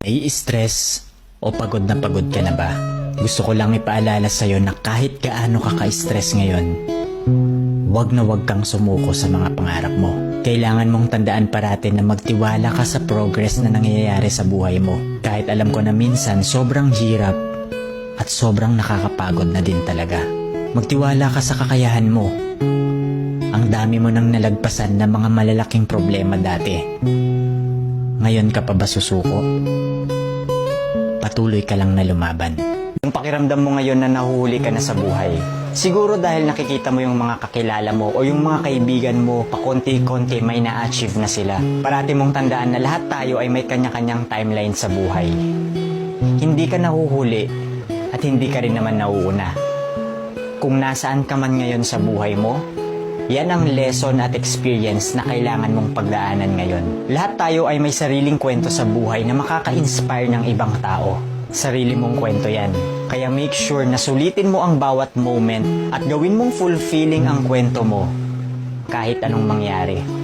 Nai-stress o pagod na pagod ka na ba? Gusto ko lang ipaalala sa'yo na kahit gaano ka ka-stress ngayon, wag na wag kang sumuko sa mga pangarap mo. Kailangan mong tandaan parati na magtiwala ka sa progress na nangyayari sa buhay mo. Kahit alam ko na minsan sobrang hirap at sobrang nakakapagod na din talaga. Magtiwala ka sa kakayahan mo. Ang dami mo nang nalagpasan na mga malalaking problema dati. Ngayon ka pa ba susuko? Patuloy ka lang na lumaban. Yung pakiramdam mo ngayon na nahuhuli ka na sa buhay, siguro dahil nakikita mo yung mga kakilala mo o yung mga kaibigan mo, pakonti-konti may na-achieve na sila. Parati mong tandaan na lahat tayo ay may kanya-kanyang timeline sa buhay. Hindi ka nahuhuli at hindi ka rin naman nauuna. Kung nasaan ka man ngayon sa buhay mo, yan ang lesson at experience na kailangan mong pagdaanan ngayon. Lahat tayo ay may sariling kwento sa buhay na makaka-inspire ng ibang tao. Sarili mong kwento yan. Kaya make sure na sulitin mo ang bawat moment at gawin mong fulfilling ang kwento mo kahit anong mangyari.